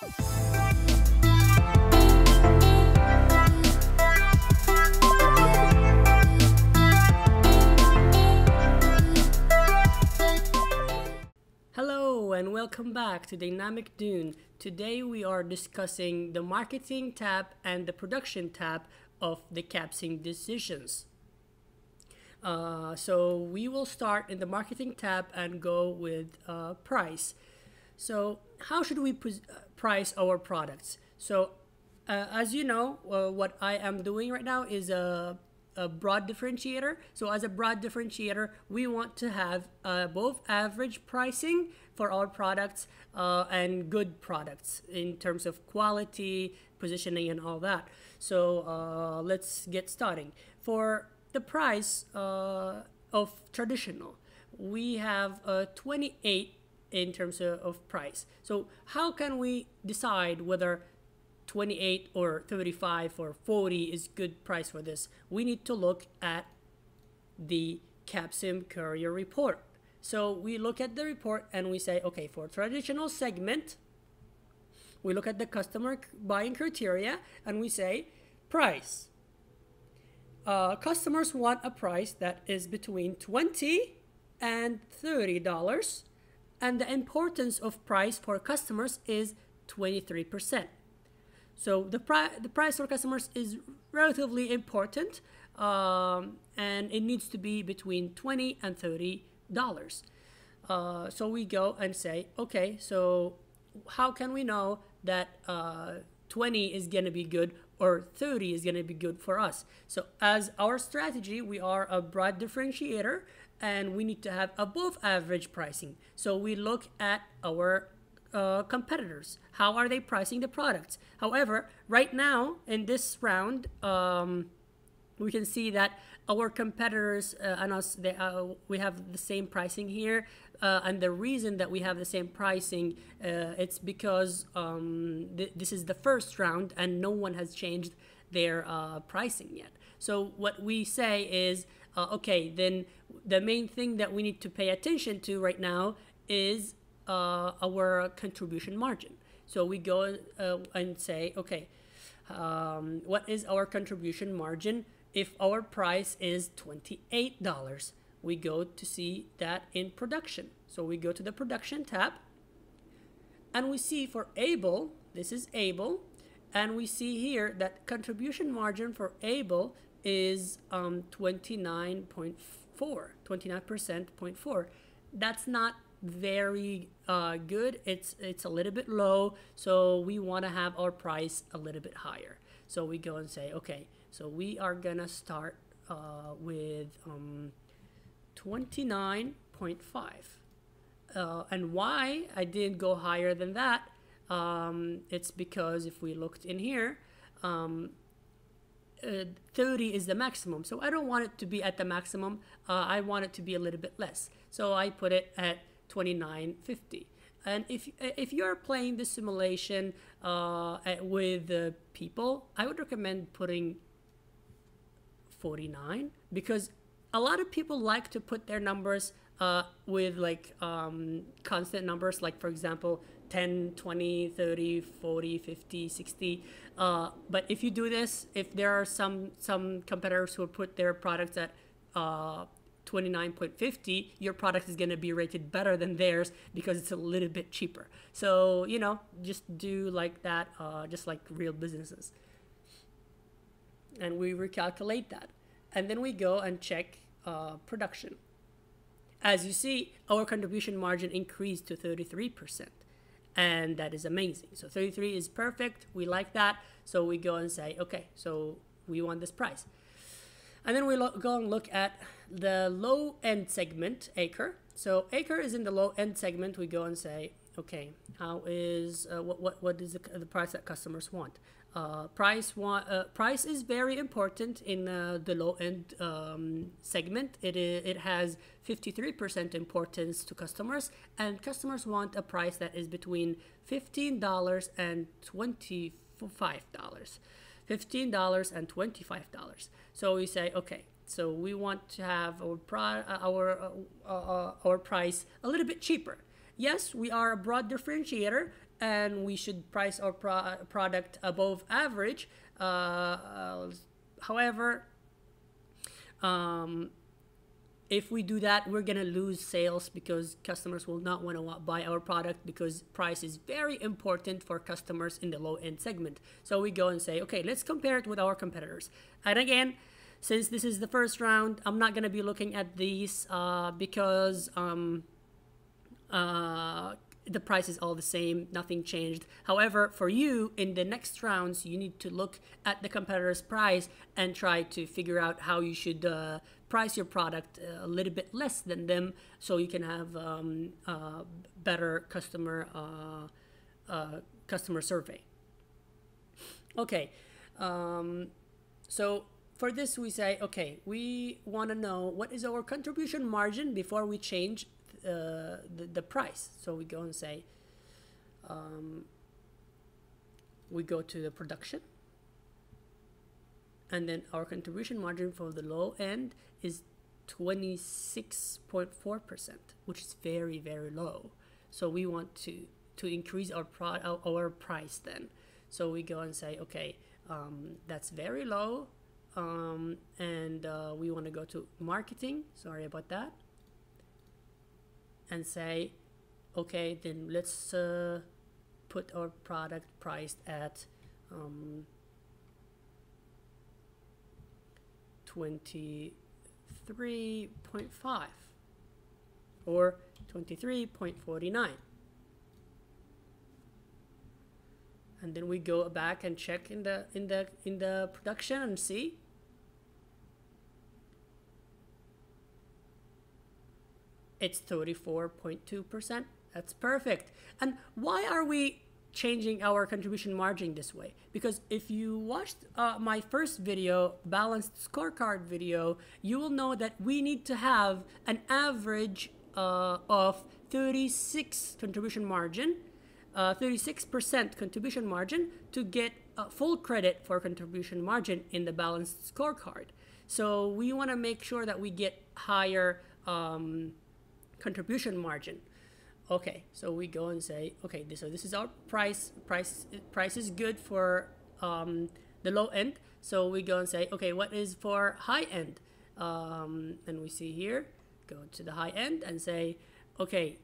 Hello and welcome back to Dynamic Dune. Today we are discussing the marketing tab and the production tab of the Capsing Decisions. So we will start in the marketing tab and go with price. So how should we price our products? So as you know, what I am doing right now is a broad differentiator. So as a broad differentiator, we want to have both average pricing for our products and good products in terms of quality, positioning, and all that. So let's get starting. For the price of traditional, we have 28 in terms of price. So how can we decide whether 28 or 35 or 40 is good price for this? We need to look at the Capsim Courier report. So we look at the report and we say, okay, for traditional segment, we look at the customer buying criteria and we say price. Customers want a price that is between $20 and $30, and the importance of price for customers is 23%. So the price for customers is relatively important, and it needs to be between $20 and $30. So we go and say, okay, so how can we know that 20 is going to be good or 30 is going to be good for us? So as our strategy, we are a broad differentiator and we need to have above average pricing. So we look at our competitors. How are they pricing the products? However, right now in this round, we can see that our competitors and us, we have the same pricing here. And the reason that we have the same pricing, it's because this is the first round and no one has changed their pricing yet. So what we say is, okay, then the main thing that we need to pay attention to right now is our contribution margin. So we go and say, okay, what is our contribution margin if our price is $28? We go to see that in production. So we go to the production tab and we see for Able, this is Able, and we see here that contribution margin for Able is 29.4, 29%.4. That's not very good. It's a little bit low, so we want to have our price a little bit higher. So we go and say, okay, so we are gonna start with 29.5. And why I didn't go higher than that, it's because if we looked in here, 30 is the maximum. So I don't want it to be at the maximum. I want it to be a little bit less. So I put it at 29.50. And if you're playing the simulation with people, I would recommend putting 49, because a lot of people like to put their numbers with like constant numbers, like for example 10, 20, 30, 40, 50, 60. But if you do this, if there are some competitors who put their products at 29.50, your product is going to be rated better than theirs because it's a little bit cheaper. So, you know, just do like that, just like real businesses. And we recalculate that. And then we go and check production. As you see, our contribution margin increased to 33%. And that is amazing. So 33 is perfect. We like that. So we go and say, okay, so we want this price. And then we go and look at the low end segment, Acre. So Acre is in the low end segment. We go and say, okay, how is what is the price that customers want? Price is very important in the low end segment. It has 53% importance to customers, and customers want a price that is between $15 and $25. $15 and $25. So we say, okay, so we want to have our price a little bit cheaper. Yes, we are a broad differentiator, and we should price our product above average. However, if we do that, we're gonna lose sales because customers will not want to buy our product, because price is very important for customers in the low-end segment. So we go and say, okay, let's compare it with our competitors. And again, since this is the first round, I'm not gonna be looking at these because the price is all the same, nothing changed. However, for you, in the next rounds, you need to look at the competitor's price and try to figure out how you should price your product a little bit less than them, so you can have better customer survey. Okay, so for this we say, okay, we want to know what is our contribution margin before we change the price. So we go and say, we go to the production, and then our contribution margin for the low end is 26.4%, which is very, very low. So we want to increase our price then. So we go and say, okay, that's very low, and we want to go to marketing, sorry about that, and say, okay, then let's put our product priced at 23.5 or 23.49. And then we go back and check in the production and see. It's 34.2%. That's perfect. And why are we changing our contribution margin this way? Because if you watched my first video, balanced scorecard video, you will know that we need to have an average of 36% contribution margin to get full credit for contribution margin in the balanced scorecard. So we want to make sure that we get higher contribution margin. Okay, so we go and say, okay, so this is our price is good for the low end. So we go and say, okay, what is for high end? And we see here, go to the high end and say, okay,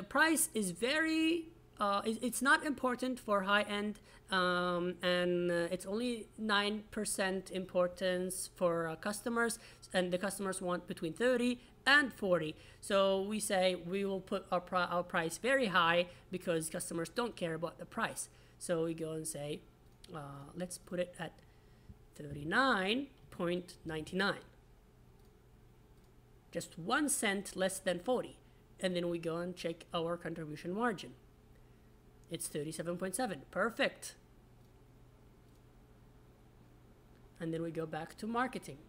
price is very it's not important for high end, and it's only 9% importance for customers, and the customers want between 30 and 40. So we say we will put our price very high because customers don't care about the price. So we go and say, let's put it at 39.99, just 1 cent less than 40. And then we go and check our contribution margin. It's 37.7. Perfect. And then we go back to marketing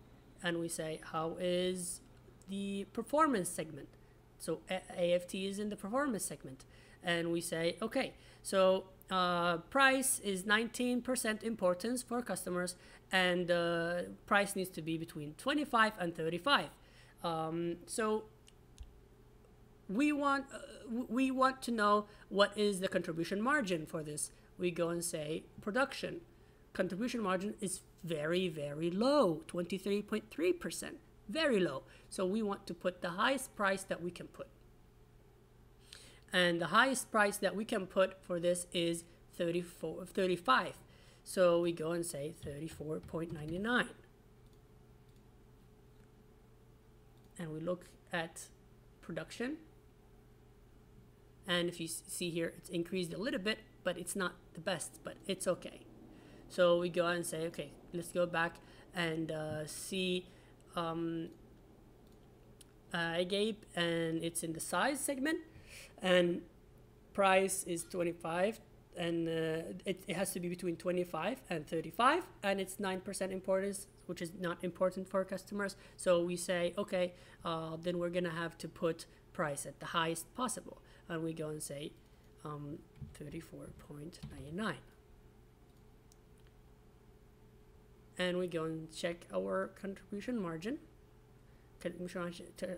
and we say, how is the performance segment? So AFT is in the performance segment. And we say, okay, so price is 19% importance for customers, and price needs to be between 25 and 35. So we want to know what is the contribution margin for this. We go and say production. Contribution margin is very, very low, 23.3%, very low. So we want to put the highest price that we can put. And the highest price that we can put for this is 35. So we go and say 34.99. And we look at production. And if you see here, it's increased a little bit, but it's not the best, but it's okay. So we go and say, okay, let's go back and see Agape, and it's in the size segment, and price is 25, and it has to be between 25 and 35, and it's 9% importance, which is not important for customers. So we say, okay, then we're gonna have to put price at the highest possible, and we go and say 34.99, and we go and check our contribution margin.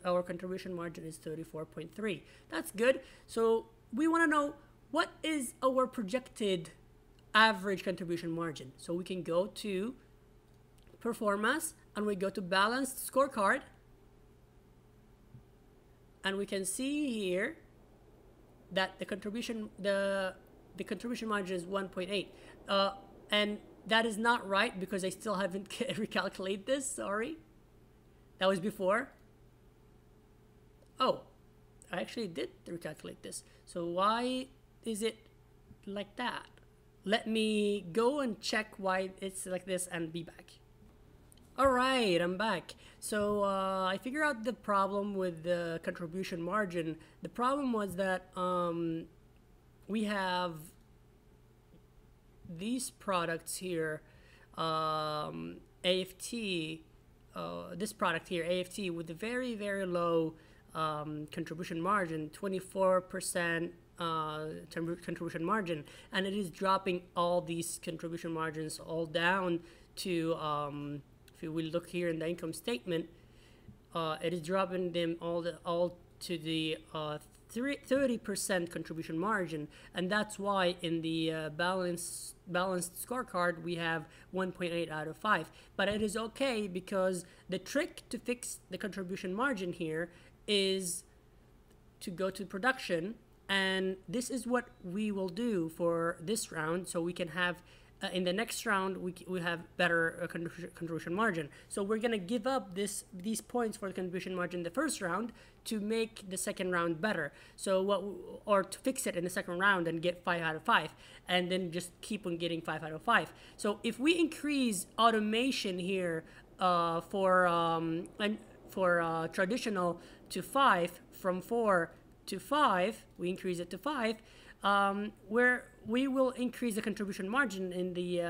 Our contribution margin is 34.3. That's good. So we want to know what is our projected average contribution margin? So we can go to performance and we go to balanced scorecard, and we can see here that the contribution margin is 1.8, and that is not right because I still haven't recalculated this. Sorry, that was before. Oh, I actually did recalculate this. So why is it like that? Let me go and check why it's like this and be back. Alright, I'm back. So I figured out the problem with the contribution margin. The problem was that we have these products here, AFT, this product here, AFT, with a very, very low contribution margin, 24% contribution margin, and it is dropping all these contribution margins all down to, if we look here in the income statement, it is dropping them all to the 30% contribution margin, and that's why in the balanced scorecard we have 1.8 out of 5. But it is okay because the trick to fix the contribution margin here is to go to production, and this is what we will do for this round, so we can have in the next round we have better contribution margin. So we're gonna give up these points for the contribution margin the first round to make the second round better. So or to fix it in the second round and get 5 out of 5, and then just keep on getting 5 out of 5. So if we increase automation here for traditional to 5, from 4 to 5, we increase it to 5, where we will increase the contribution margin in the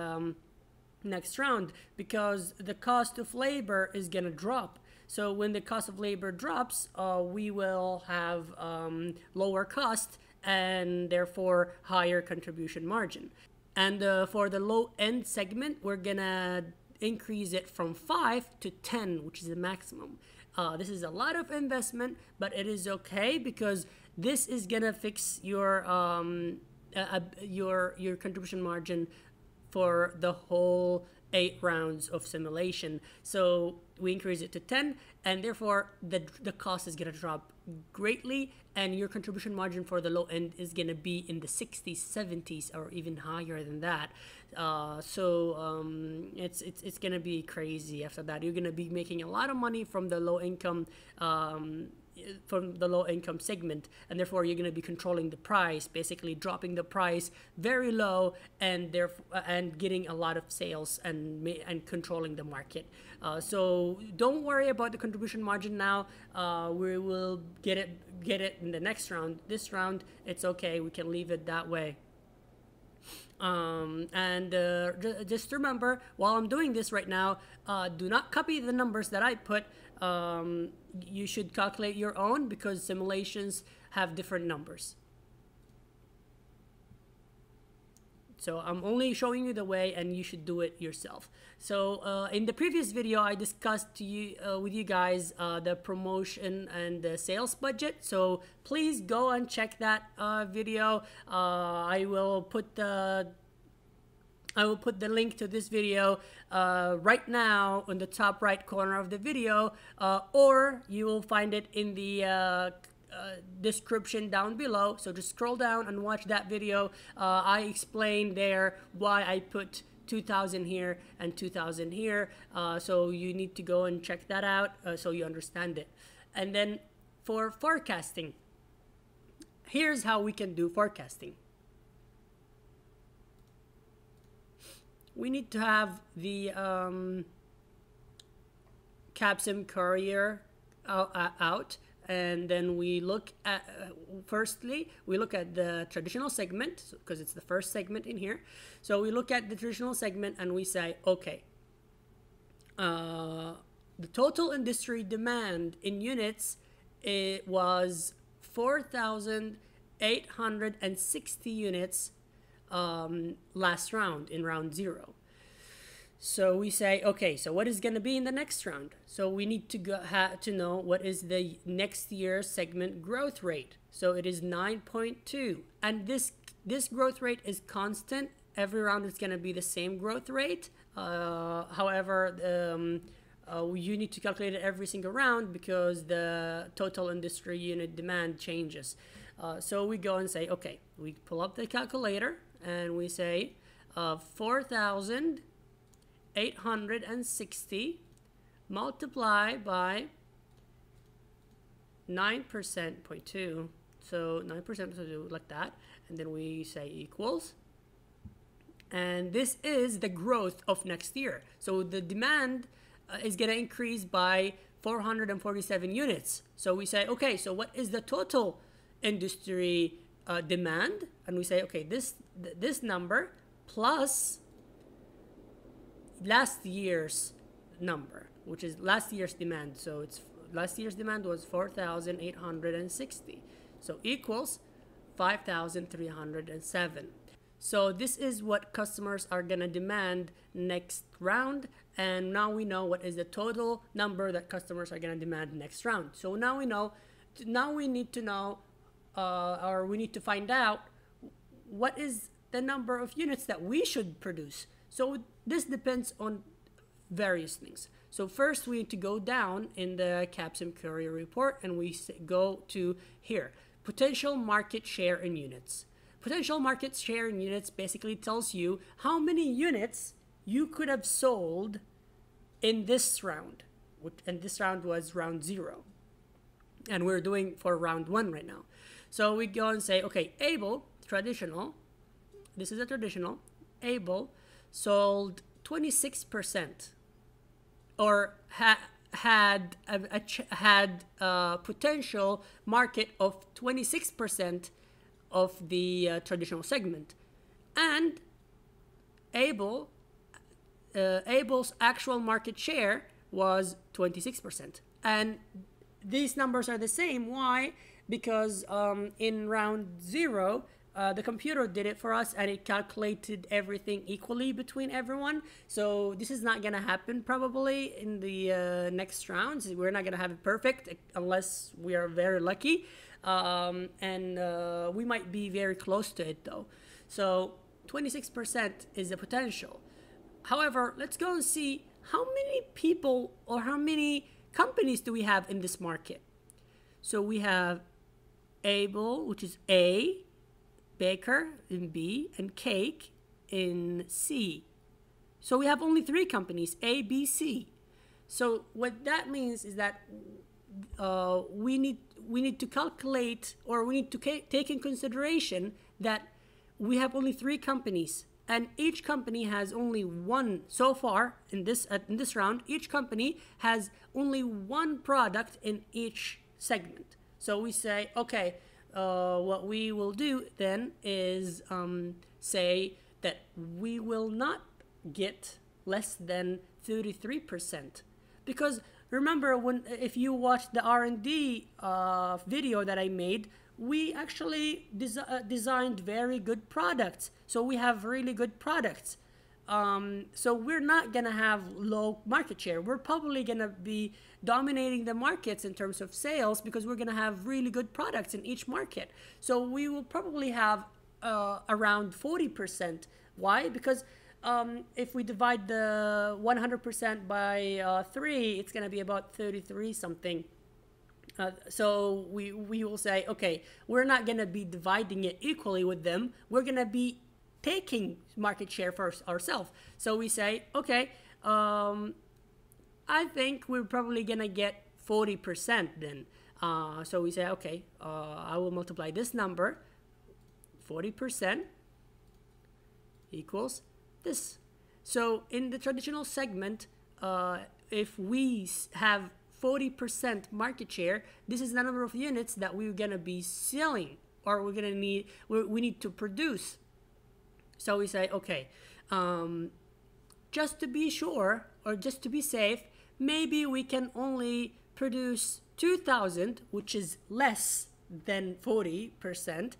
next round, because the cost of labor is gonna drop. So when the cost of labor drops, we will have lower cost and therefore higher contribution margin. And for the low end segment, we're gonna increase it from 5 to 10, which is the maximum. This is a lot of investment, but it is okay because this is gonna fix your contribution margin for the whole 8 rounds of simulation. So we increase it to 10, and therefore the cost is gonna drop greatly, and your contribution margin for the low end is gonna be in the 60s, 70s, or even higher than that. It's gonna be crazy after that. You're gonna be making a lot of money from the low income segment, and therefore you're going to be controlling the price, basically dropping the price very low, and getting a lot of sales and controlling the market. So don't worry about the contribution margin now. We will get it in the next round. This round, it's okay, we can leave it that way. Just remember, while I'm doing this right now, do not copy the numbers that I put. You should calculate your own, because simulations have different numbers. So I'm only showing you the way, and you should do it yourself. So in the previous video, I discussed with you guys the promotion and the sales budget. So please go and check that video. I will put the link to this video right now on the top right corner of the video, or you will find it in the description down below. So just scroll down and watch that video. I explained there why I put 2,000 here and 2,000 here. So you need to go and check that out so you understand it. And then for forecasting, here's how we can do forecasting. We need to have the CAPSIM courier out, and then we look at firstly we look at the traditional segment, because it's the first segment in here. So we look at the traditional segment and we say, okay, the total industry demand in units, it was 4,860 units last round, in round 0. So we say, okay, so what is going to be in the next round? So we need to know what is the next year segment growth rate. So it is 9.2, and this this growth rate is constant. Every round is going to be the same growth rate. However, you need to calculate it every single round because the total industry unit demand changes. So we go and say, okay, we pull up the calculator and we say 4,860 multiplied by 9%, 0.2. So 9% to do like that. And then we say equals. And this is the growth of next year. So the demand is going to increase by 447 units. So we say, okay, so what is the total industry demand? And we say, okay, this number plus last year's number, which is last year's demand. So it's last year's demand was 4,860. So equals 5,307. So this is what customers are gonna demand next round, and now we know what is the total number that customers are gonna demand next round. So now we know, now we need to know, or we need to find out what is the number of units that we should produce. So this depends on various things. So first we need to go down in the Capsim Courier report and we go to here, potential market share in units. Potential market share in units basically tells you how many units you could have sold in this round. And this round was round 0. And we're doing for round 1 right now. So we go and say, okay, Able, traditional, this is a traditional, Able sold 26% or had a potential market of 26% of the traditional segment, and Able's actual market share was 26%. And these numbers are the same. Why? Because in round 0, the computer did it for us and it calculated everything equally between everyone. So this is not gonna happen probably in the next rounds. We're not gonna have it perfect unless we are very lucky. We might be very close to it though. So 26% is the potential. However, let's go and see how many people or how many companies do we have in this market. So we have Able, which is A, Baker in B, and Cake in C. So we have only 3 companies, A, B, C. So what that means is that we need to calculate, or we need to take in consideration that we have only 3 companies, and each company has only one so far in this round. Each company has only one product in each segment. So we say, okay, what we will do then is say that we will not get less than 33%, because remember, if you watch the R&D video that I made, we actually designed very good products. So we have really good products. So we're not gonna have low market share. We're probably gonna be dominating the markets in terms of sales because we're gonna have really good products in each market. So we will probably have around 40%. Why? Because if we divide the 100% by 3, it's going to be about 33 something. So we will say, okay, we're not going to be dividing it equally with them. We're going to be taking market share for ourselves. So we say, okay, I think we're probably going to get 40% then. So we say, okay, I will multiply this number, 40% equals this. So in the traditional segment, if we have 40% market share, this is the number of units that we're gonna be selling, or we're gonna need, we need to produce. So we say, okay, just to be sure, or just to be safe, maybe we can only produce 2,000, which is less than 40%.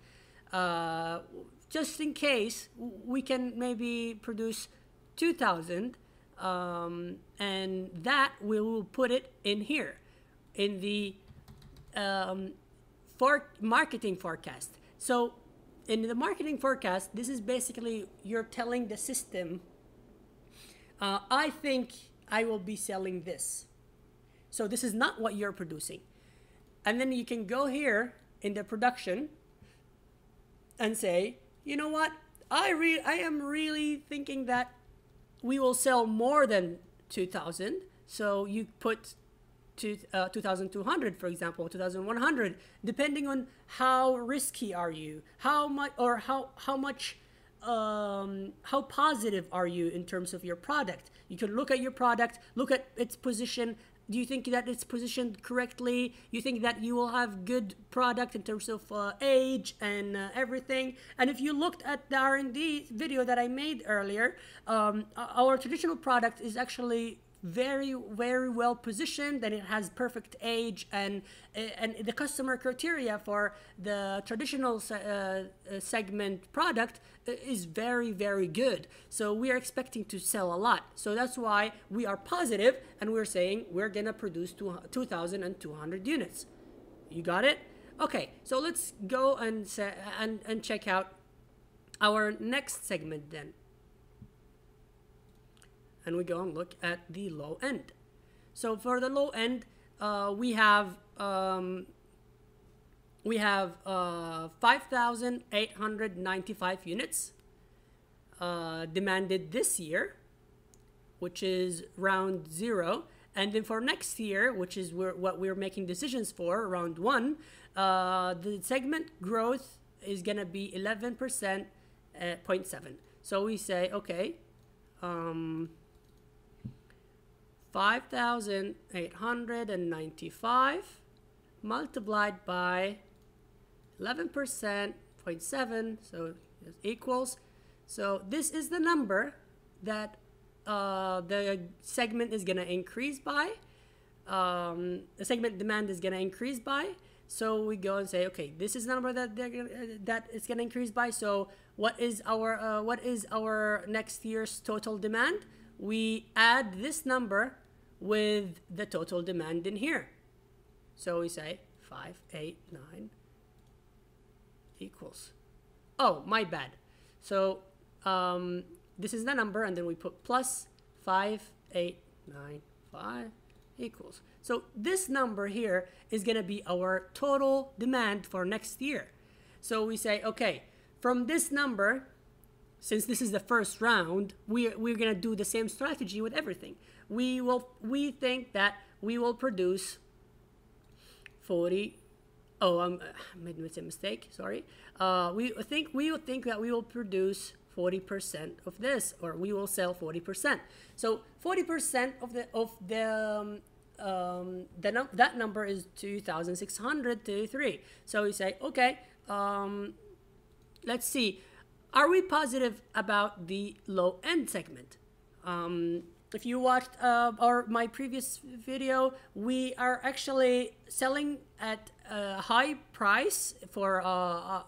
Just in case, we can maybe produce 2,000, and that we will put it in here, in the marketing forecast. So in the marketing forecast, this is basically you're telling the system, I think I will be selling this. So this is not what you're producing. And then you can go here in the production and say, you know what, I am really thinking that we will sell more than 2,000. So you put 2,200, for example, 2,100, depending on how risky are you, how much, or how much, how positive are you in terms of your product. You can look at your product, look at its position. Do you think that it's positioned correctly? You think that you will have good product in terms of age and everything? And if you looked at the R&D video that I made earlier, our traditional product is actually very well positioned, and it has perfect age, and the customer criteria for the traditional segment product is very good. So we are expecting to sell a lot. So that's why we are positive, and we're saying we're gonna produce 2,200 units. You got it? Okay, so let's go and check out our next segment then. And we go and look at the low end. So for the low end, we have 5,895 units demanded this year, which is round 0. And then for next year, which is what we're making decisions for, round 1, the segment growth is gonna be 11%, 0.7. So we say, okay, 5,895 multiplied by 11%, 0.7, so it equals. So this is the number that the segment is gonna increase by. The segment demand is gonna increase by. So we go and say, okay, this is the number that that it's gonna increase by. So what is our next year's total demand? We add this number with the total demand in here. So we say 589 equals. Oh, my bad. So this is the number, and then we put plus 5895 equals. So this number here is gonna be our total demand for next year. So we say, okay, from this number, since this is the first round, we're gonna do the same strategy with everything. We think that we will produce 40. Oh, I made a mistake. Sorry. We think that we will produce 40% of this, or we will sell 40%. So 40% of that number is 2,633. So we say, okay, let's see. Are we positive about the low end segment? If you watched my previous video, we are actually selling at a high price for the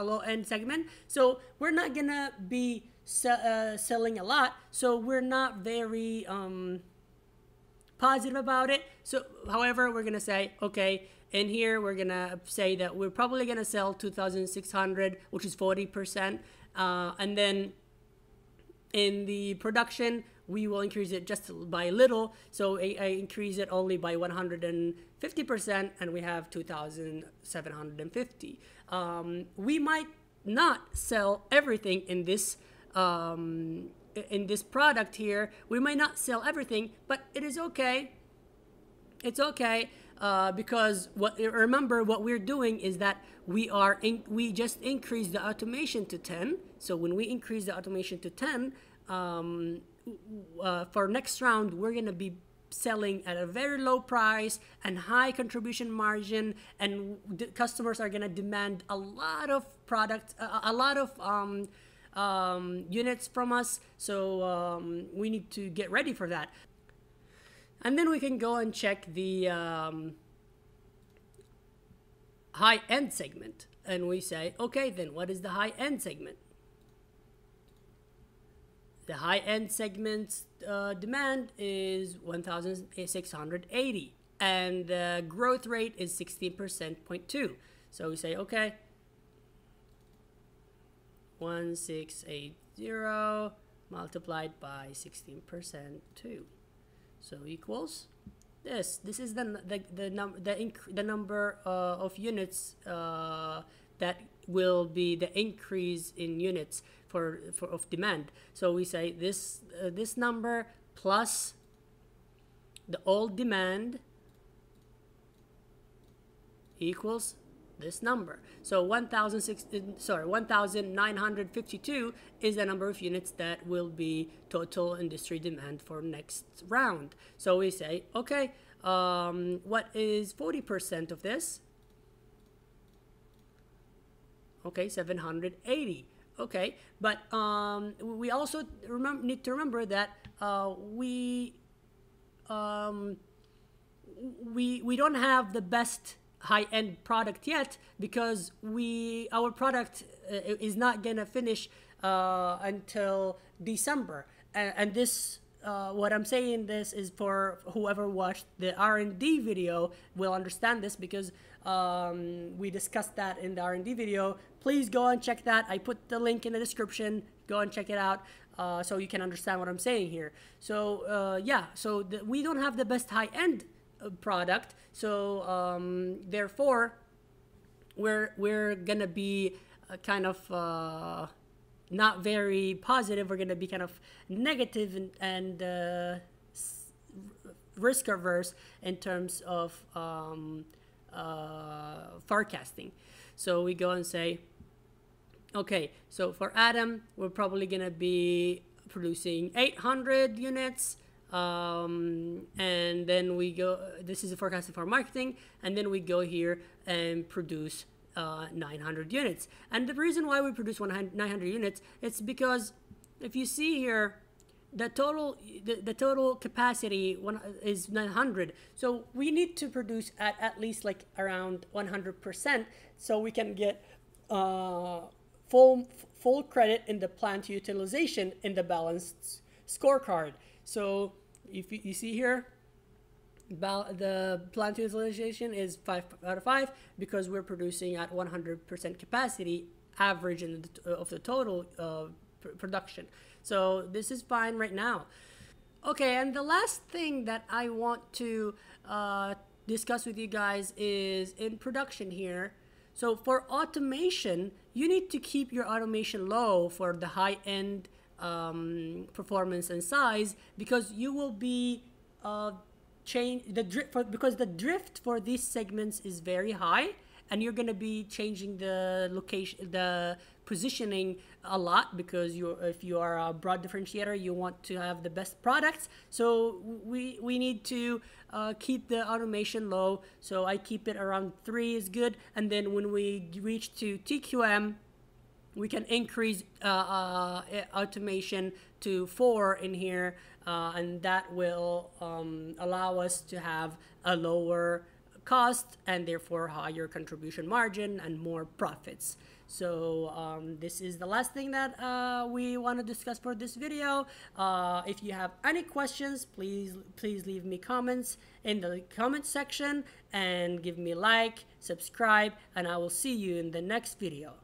low end segment. So we're not gonna be selling a lot. So we're not very positive about it. So, however, we're gonna say, okay, in here we're gonna say that we're probably gonna sell 2,600, which is 40%, and then in the production we will increase it just by a little. So I increase it only by 150%, and we have 2,750. We might not sell everything in this product here. We might not sell everything, but it is okay. It's okay. Because remember what we're doing is that we just increase the automation to 10. So when we increase the automation to 10, for next round we're gonna be selling at a very low price and high contribution margin, and the customers are gonna demand a lot of products, a lot of units from us. So we need to get ready for that. And then we can go and check the high-end segment. And we say, okay, then what is the high-end segment? The high-end segment's demand is 1,680. And the growth rate is 16%, 0.2. So we say, okay, 1680 multiplied by 16% too. So equals this. This is the number of units that will be the increase in units of demand. So we say this this number plus the old demand equals this number. So 1952 is the number of units that will be total industry demand for next round. So we say, okay, what is 40% of this? Okay, 780. Okay, but we also need to remember that we don't have the best high-end product yet, because our product is not gonna finish until December, and this what I'm saying this is for whoever watched the R&D video will understand this, because we discussed that in the R&D video. Please go and check that. I put the link in the description. Go and check it out so you can understand what I'm saying here. So yeah, so we don't have the best high-end product, so therefore we're gonna be kind of not very positive. We're gonna be kind of negative and risk averse in terms of forecasting. So we go and say, okay, so for Adam we're probably gonna be producing 800 units, and then we go, this is the forecasting for marketing, and then we go here and produce 900 units. And the reason why we produce 900 units, it's because if you see here, the total capacity is 900, so we need to produce at least like around 100%, so we can get full credit in the plant utilization in the balanced scorecard. So if you see here, the plant utilization is 5 out of 5 because we're producing at 100% capacity average of the total production. So this is fine right now. Okay, and the last thing that I want to discuss with you guys is in production here. So for automation, you need to keep your automation low for the high-end performance and size, because you will be because the drift for these segments is very high, and you're going to be changing the location, the positioning a lot, because if you are a broad differentiator, you want to have the best products. So we need to keep the automation low. So I keep it around 3 is good, and then when we reach to TQM, we can increase automation to 4 in here, and that will allow us to have a lower cost and therefore higher contribution margin and more profits. So this is the last thing that we want to discuss for this video. If you have any questions, please leave me comments in the comment section, and give me a like, subscribe, and I will see you in the next video.